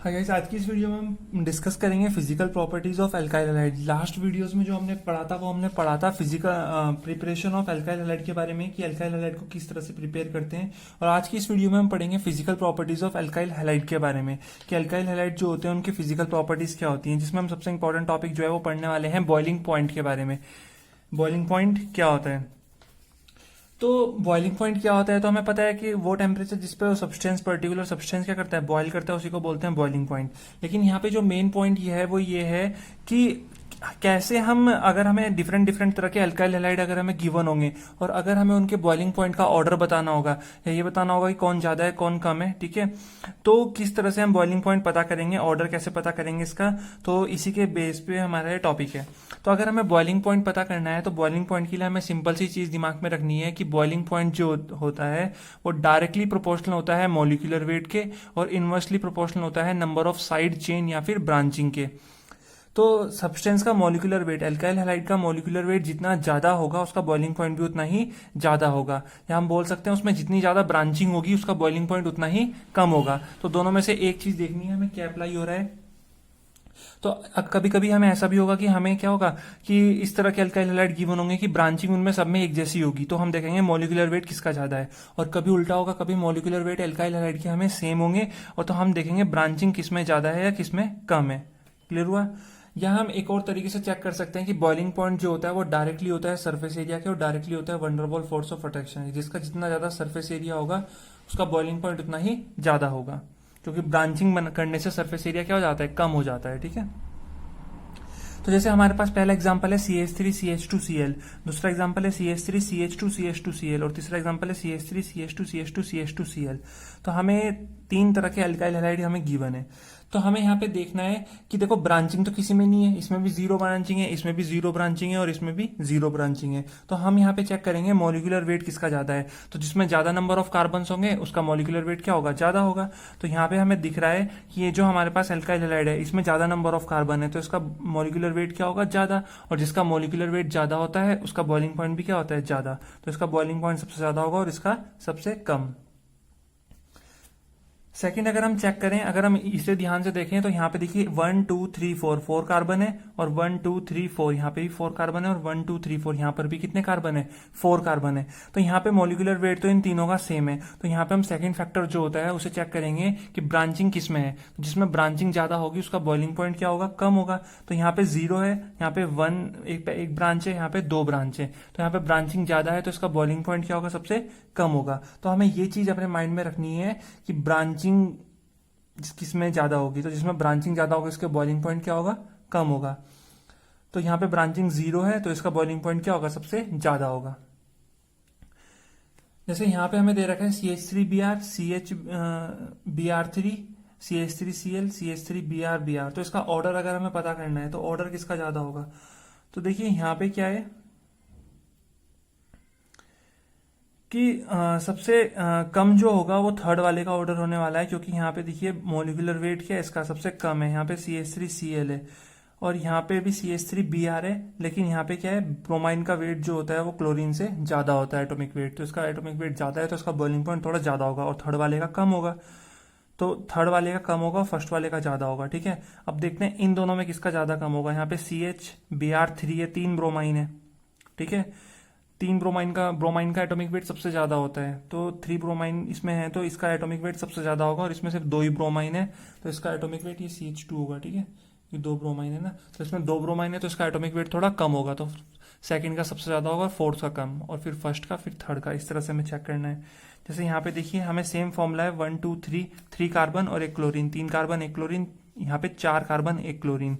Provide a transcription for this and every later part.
हाँ गाइस, आज की इस वीडियो में हम डिस्कस करेंगे physical properties of alkyl halide. Last videos में जो हमने पढ़ा था वो हमने पढ़ा था physical preparation of alkyl halide के बारे में कि एल्काइल हैलाइड को किस तरह से प्रिपेयर करते हैं। और आज की इस वीडियो में हम पढ़ेंगे physical properties of alkyl halide के बारे में कि एल्काइल हैलाइड जो होते हैं उनकी फिजिकल प्रॉपर्टीज क्या होती हैं, जिसमें हम सबसे इंपॉर्टेंट टॉपिक जो है वो पढ़ने वाले हैं बॉइलिंग पॉइंट के बारे में। बॉइलिंग पॉइंट क्या होता है? तो बॉइलिंग पॉइंट क्या होता है? तो हमें पता है कि वो टेम्परेचर जिस पे वो सब्सटेंस पर्टिकुलर सब्सटेंस क्या करता है, बॉईल करता है, उसी को बोलते हैं बॉइलिंग पॉइंट। लेकिन यहाँ पे जो मेन पॉइंट ये है वो ये है कि कैसे हम, अगर हमें डिफरेंट डिफरेंट तरह के अल्काइल हैलाइड अगर हमें गिवन होंगे और अगर हमें उनके बॉइलिंग पॉइंट का ऑर्डर बताना होगा या ये बताना होगा कि कौन ज्यादा है कौन कम है, ठीक है, तो किस तरह से हम बॉइलिंग पॉइंट पता करेंगे, ऑर्डर कैसे पता करेंगे इसका, तो इसी के बेस पे हमारा ये टॉपिक है। तो अगर हमें बॉइलिंग पॉइंट पता करना है तो बॉइलिंग पॉइंट के लिए हमें सिंपल सी चीज दिमाग में रखनी है कि बॉइलिंग पॉइंट जो होता है वो डायरेक्टली प्रोपोर्शनल होता है मॉलिक्यूलर वेट के और इनवर्सली प्रोपोर्शनल होता है नंबर ऑफ साइड चेन या फिर ब्रांचिंग के। तो सब्सटेंस का मॉलिक्यूलर वेट, एल्काइल हैलाइड का मॉलिक्यूलर वेट जितना ज्यादा होगा उसका बॉइलिंग पॉइंट भी उतना ही ज्यादा होगा, या हम बोल सकते हैं उसमें जितनी ज्यादा ब्रांचिंग होगी उसका बॉइलिंग पॉइंट उतना ही कम होगा। तो दोनों में से एक चीज देखनी है हमें, क्या अप्लाई हो रहा है। तो कभी कभी हमें ऐसा भी होगा कि हमें क्या होगा कि इस तरह के अल्काइल हैलाइड गिवन होंगे कि ब्रांचिंग उनमें सब में एक जैसी होगी, तो हम देखेंगे मॉलिक्यूलर वेट किसका ज्यादा है। और कभी उल्टा होगा, कभी मॉलिक्यूलर वेट अल्काइल हैलाइड के हमें सेम होंगे और तो हम देखेंगे ब्रांचिंग किसमें ज्यादा है या किसमें कम है। क्लियर हुआ? या हम एक और तरीके से चेक कर सकते हैं कि बॉइलिंग पॉइंट जो होता है वो डायरेक्टली होता है सरफेस एरिया के और डायरेक्टली होता है वंडरवॉल फोर्स ऑफ अट्रैक्शन। जिसका जितना ज्यादा सरफेस एरिया होगा उसका बॉइलिंग पॉइंट उतना ही ज्यादा होगा, क्योंकि ब्रांचिंग करने से सरफेस एरिया क्या हो जाता है, कम हो जाता है। ठीक है, तो जैसे हमारे पास पहला एग्जांपल है CH3CH2Cl, दूसरा एग्जांपल है CH3CH2CH2Cl और तीसरा एग्जांपल है CH3CH2CH2CH2Cl। तो हमें तीन तरह के अल्काइल हैलाइड हमें गिवन है। तो हमें यहाँ पे देखना है कि देखो ब्रांचिंग तो किसी में नहीं है, इसमें भी जीरो ब्रांचिंग है, इसमें भी जीरो ब्रांचिंग है और इसमें भी जीरो ब्रांचिंग है। तो हम यहाँ पे चेक करेंगे मॉलिक्यूलर वेट किसका ज्यादा है। तो जिसमें ज्यादा नंबर ऑफ कार्बन होंगे उसका मॉलिक्यूलर वेट क्या होगा, ज्यादा होगा। तो यहाँ पे हमें दिख रहा है कि ये जो हमारे पास एल्काइल हैलाइड है इसमें ज्यादा नंबर ऑफ कार्बन है तो इसका मॉलिक्यूलर वेट क्या होगा, ज्यादा। और जिसका मॉलिक्यूलर वेट ज्यादा होता है उसका बॉइलिंग पॉइंट भी क्या होता है, ज्यादा। तो इसका बॉइलिंग पॉइंट सबसे ज्यादा होगा और इसका सबसे कम। सेकंड, अगर हम चेक करें, अगर हम इसे ध्यान से देखें तो यहाँ पे देखिए 1 2 3 4 4 कार्बन है और 1 2 3 4 यहाँ पे भी 4 कार्बन है और 1 2 3 4 यहाँ पर भी कितने कार्बन है, 4 कार्बन है। तो यहाँ पे मॉलिक्यूलर वेट तो इन तीनों का सेम है। तो यहाँ पे हम सेकंड फैक्टर जो होता है उसे चेक करेंगे कि ब्रांचिंग किस में है। तो जिसमें ब्रांचिंग ज्यादा होगी उसका बॉइलिंग पॉइंट क्या होगा, कम होगा। तो यहाँ पे 0 है, यहाँ पे 1 एक ब्रांच है, यहाँ पे 2 ब्रांच है। तो यहाँ पे ब्रांचिंग ज्यादा है तो इसका बॉइलिंग पॉइंट क्या होगा, सबसे कम होगा। तो हमें ये चीज अपने माइंड में रखनी है कि ब्रांचिंग किसमें ज्यादा होगी, तो जिसमें ब्रांचिंग ज्यादा होगी इसके बॉइलिंग पॉइंट क्या होगा, कम होगा। तो यहाँ पे ब्रांचिंग 0 है तो इसका बॉइलिंग पॉइंट क्या होगा, सबसे ज्यादा होगा। जैसे यहाँ पे हमें दे रखा है CH3Br, CHBr3, CH3Cl, CH3Br। तो इसका ऑर्डर अगर हमें पता करना है तो ऑर्डर किसका ज्यादा होगा। तो देखिए यहाँ पे क्या है कि सबसे कम जो होगा वो थर्ड वाले का ऑर्डर होने वाला है, क्योंकि यहाँ पे देखिए मॉलिक्यूलर वेट क्या है इसका, सबसे कम है। यहाँ पे CH3Cl है और यहाँ पे भी CH3Br है, लेकिन यहाँ पे क्या है, ब्रोमाइन का वेट जो होता है वो क्लोरीन से ज्यादा होता है, एटॉमिक वेट। तो इसका एटॉमिक वेट ज्यादा है तो इसका बॉइलिंग पॉइंट थोड़ा ज्यादा होगा और थर्ड वाले का कम होगा। तो थर्ड वाले का कम होगा, फर्स्ट वाले का ज्यादा होगा। ठीक है, अब देखते हैं इन दोनों में किसका ज्यादा कम होगा। यहाँ पे CHBr3 है, 3 ब्रोमाइन है। ठीक है, 3 ब्रोमाइन का एटॉमिक वेट सबसे ज्यादा होता है, तो 3 ब्रोमाइन इसमें है तो इसका एटॉमिक वेट सबसे ज्यादा होगा। और इसमें सिर्फ 2 ही ब्रोमाइन है तो इसका एटॉमिक वेट ये CH2 होगा। ठीक है, ये 2 ब्रोमाइन है ना, तो इसमें 2 ब्रोमाइन है तो इसका एटॉमिक वेट थोड़ा कम होगा। तो सेकंड का सबसे ज्यादा होगा, फोर्थ का कम, और फिर फर्स्ट का, फिर थर्ड का। इस तरह से हमें चेक करना है। जैसे यहाँ पे देखिए हमें सेम फॉर्मूला है 1 2 3, 3 कार्बन और 1 क्लोरीन, 3 कार्बन 1 क्लोरीन, यहाँ पे 4 कार्बन 1 क्लोरीन।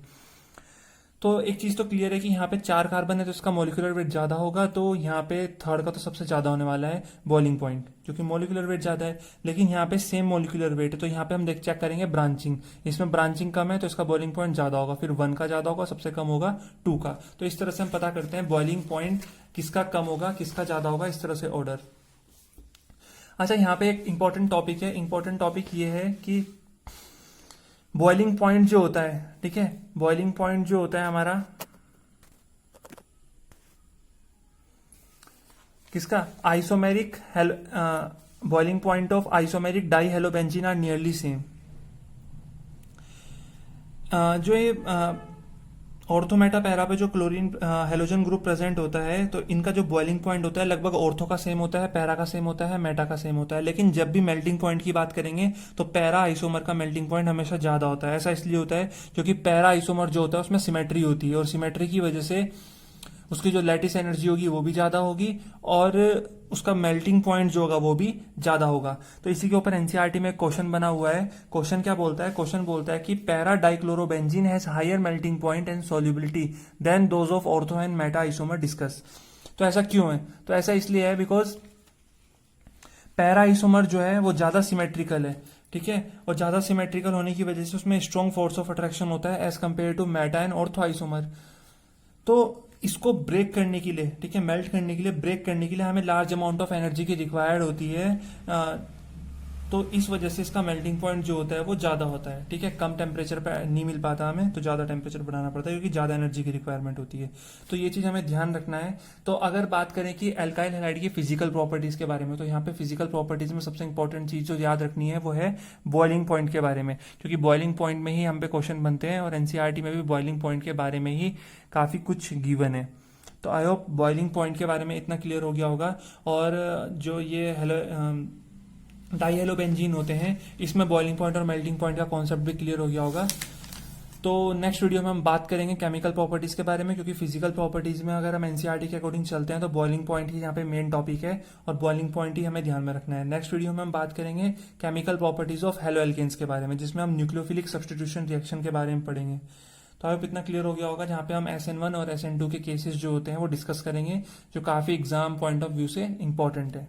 तो एक चीज तो क्लियर है कि यहाँ पे 4 कार्बन है तो इसका मॉलिक्यूलर वेट ज्यादा होगा, तो यहाँ पे थर्ड का तो सबसे ज्यादा होने वाला है बॉइलिंग पॉइंट, क्योंकि मॉलिक्यूलर वेट ज्यादा है। लेकिन यहाँ पे सेम मॉलिक्यूलर वेट है तो यहाँ पे हम देख चेक करेंगे ब्रांचिंग, इसमें ब्रांचिंग कम है तो इसका बॉइलिंग पॉइंट ज्यादा होगा, फिर 1 का ज्यादा होगा, सबसे कम होगा 2 का। तो इस तरह से हम पता करते हैं बॉइलिंग पॉइंट किसका कम होगा किसका ज्यादा होगा, इस तरह से ऑर्डर। अच्छा, यहाँ पे एक इंपॉर्टेंट टॉपिक है। इंपॉर्टेंट टॉपिक ये है कि बॉइलिंग पॉइंट जो होता है, ठीक है, बॉइलिंग पॉइंट जो होता है हमारा किसका, isomeric boiling point of isomeric di halobenzene are nearly same. जो ये ऑर्थो मेटा पैरा पे जो क्लोरीन हेलोजन ग्रुप प्रेजेंट होता है, तो इनका जो बॉइलिंग पॉइंट होता है लगभग ऑर्थो का सेम होता है, पैरा का सेम होता है, मेटा का सेम होता है। लेकिन जब भी मेल्टिंग पॉइंट की बात करेंगे तो पैरा आइसोमर का मेल्टिंग पॉइंट हमेशा ज्यादा होता है। ऐसा इसलिए होता है क्योंकि पैरा आइसोमर जो होता है उसमें सिमेट्री होती है, और सिमेट्री की वजह से उसकी जो लैटिस एनर्जी होगी वो भी ज्यादा होगी, और उसका मेल्टिंग पॉइंट जो होगा वो भी ज्यादा होगा। तो इसी के ऊपर एनसीईआरटी में क्वेश्चन बना हुआ है। क्वेश्चन क्या बोलता है? क्वेश्चन बोलता है कि para dichlorobenzene has higher melting point and solubility than those of ortho and meta isomer discuss. तो ऐसा क्यों है? तो ऐसा इसलिए है बिकॉज पैरा आइसोमर जो है वो ज्यादा सिमेट्रिकल है, ठीक है, और ज्यादा सिमेट्रिकल होने की वजह से उसमें स्ट्रॉन्ग फोर्स ऑफ अट्रैक्शन होता है as compare to meta and ortho isomer. तो इसको ब्रेक करने के लिए, ठीक है, मेल्ट करने के लिए, ब्रेक करने के लिए हमें लार्ज अमाउंट ऑफ एनर्जी की रिक्वायर्ड होती है। तो इस वजह से इसका मेल्टिंग पॉइंट जो होता है वो ज्यादा होता है, ठीक है। कम टेम्परेचर पे नहीं मिल पाता हमें, तो ज्यादा टेम्परेचर बढ़ाना पड़ता है क्योंकि ज्यादा एनर्जी की रिक्वायरमेंट होती है। तो ये चीज हमें ध्यान रखना है। तो अगर बात करें कि एल्काइल हैलाइड की फिजिकल प्रॉपर्टीज के बारे में, तो यहाँ पे फिजिकल प्रॉपर्टीज में सबसे इंपॉर्टेंट चीज जो याद रखनी है वो है बॉइलिंग पॉइंट के बारे में, क्योंकि बॉइलिंग पॉइंट में ही हम पे क्वेश्चन बनते हैं, और एनसीईआरटी में भी बॉइलिंग पॉइंट के बारे में ही काफी कुछ गिवन है। तो आई होप बॉइलिंग पॉइंट के बारे में इतना क्लियर हो गया होगा। और जो ये डाईहेलोबेंजीन होते हैं, इसमें बॉइलिंग पॉइंट और मेल्टिंग पॉइंट का कॉन्सेप्ट भी क्लियर हो गया होगा। तो नेक्स्ट वीडियो में हम बात करेंगे केमिकल प्रॉपर्टीज के बारे में, क्योंकि फिजिकल प्रॉपर्टीज में अगर हम एनसीईआरटी के अकॉर्डिंग चलते हैं तो बॉइलिंग पॉइंट ही यहाँ पे मेन टॉपिक है, और बॉइलिंग पॉइंट ही हमें ध्यान में रखना है। नेक्स्ट वीडियो में हम बात करेंगे chemical properties of haloalkanes के बारे में, जिसमें हम न्यूक्लियोफिलिक सब्स्टिट्यूशन रिएक्शन के बारे में पढ़ेंगे। तो आप इतना क्लियर हो गया होगा, जहाँ पे हम SN1 और SN2 के केसेस जो होते हैं वो डिस्कस करेंगे, जो काफी एग्जाम पॉइंट ऑफ व्यू से इंपॉर्टेंट है।